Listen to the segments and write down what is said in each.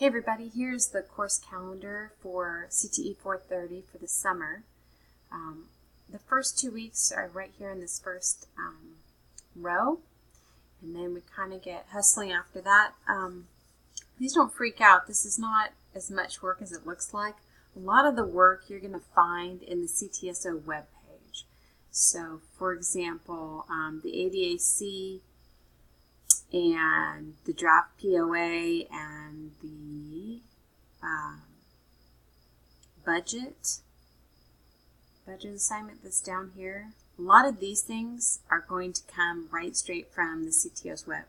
Hey everybody, here's the course calendar for CTE 430 for the summer. The first 2 weeks are right here in this first row, and then we kind of get hustling after that. Please don't freak out. This is not as much work as it looks like. A lot of the work you're going to find in the CTSO webpage. So, for example, the ADAC and the draft POA and the budget assignment that's down here. A lot of these things are going to come right straight from the CTSO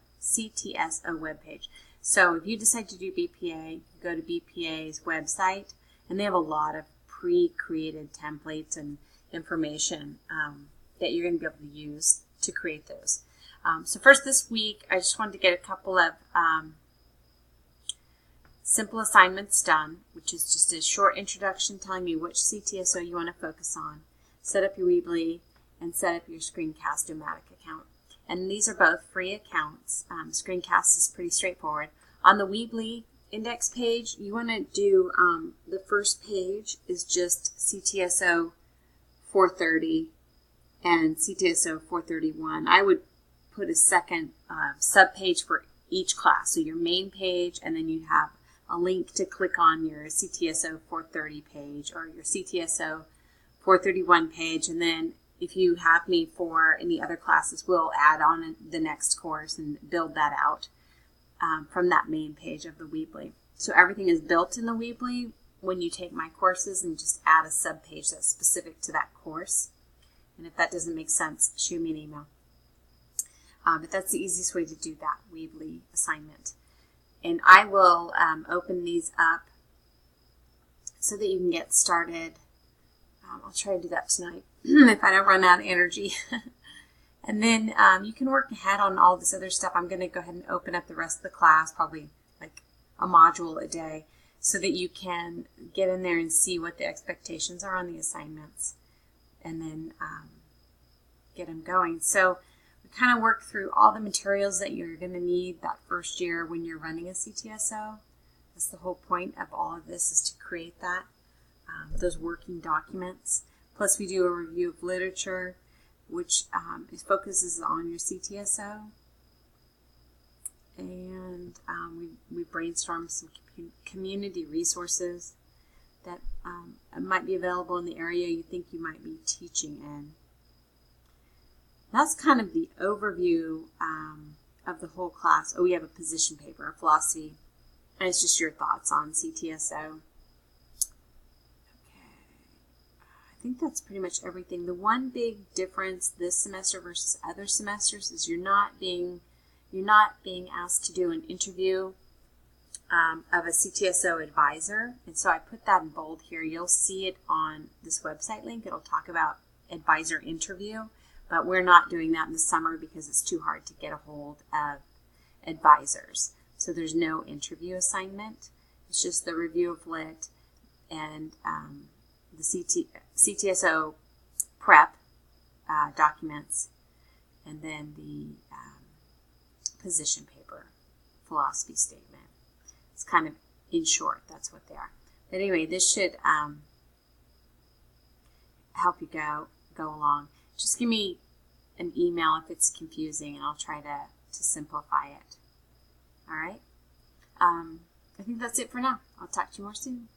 webpage. So if you decide to do BPA, go to BPA's website, and they have a lot of pre-created templates and information that you're going to be able to use to create those. So first this week, I just wanted to get a couple of simple assignments done, which is just a short introduction telling you which CTSO you want to focus on, set up your Weebly, and set up your Screencast-O-Matic account. And these are both free accounts. Screencast is pretty straightforward. On the Weebly index page, you want to do the first page is just CTSO 430 and CTSO 431. I would put a second sub-page for each class. So your main page, and then you have a link to click on your CTSO 430 page or your CTSO 431 page. And then if you have me for any other classes, we'll add on the next course and build that out from that main page of the Weebly. So everything is built in the Weebly when you take my courses, and just add a sub-page that's specific to that course. And if that doesn't make sense, shoot me an email. But that's the easiest way to do that Weebly assignment. And I will open these up so that you can get started. I'll try to do that tonight if I don't run out of energy. And then you can work ahead on all this other stuff. I'm going to go ahead and open up the rest of the class, probably like a module a day, so that you can get in there and see what the expectations are on the assignments, and then get them going. So kind of work through all the materials that you're going to need that first year when you're running a CTSO. That's the whole point of all of this, is to create that, those working documents. Plus we do a review of literature, which focuses on your CTSO. And we brainstorm some community resources that might be available in the area you think you might be teaching in. That's kind of the overview of the whole class. Oh, we have a position paper, a philosophy, and it's just your thoughts on CTSO. Okay, I think that's pretty much everything. The one big difference this semester versus other semesters is you're not being asked to do an interview of a CTSO advisor, and so I put that in bold here. You'll see it on this website link. It'll talk about advisor interview. But we're not doing that in the summer because it's too hard to get a hold of advisors. So there's no interview assignment. It's just the review of lit and the CTSO prep documents, and then the position paper philosophy statement. It's kind of, in short, that's what they are. But anyway, this should help you go along. Just give me an email if it's confusing, and I'll try to simplify it. All right? I think that's it for now. I'll talk to you more soon.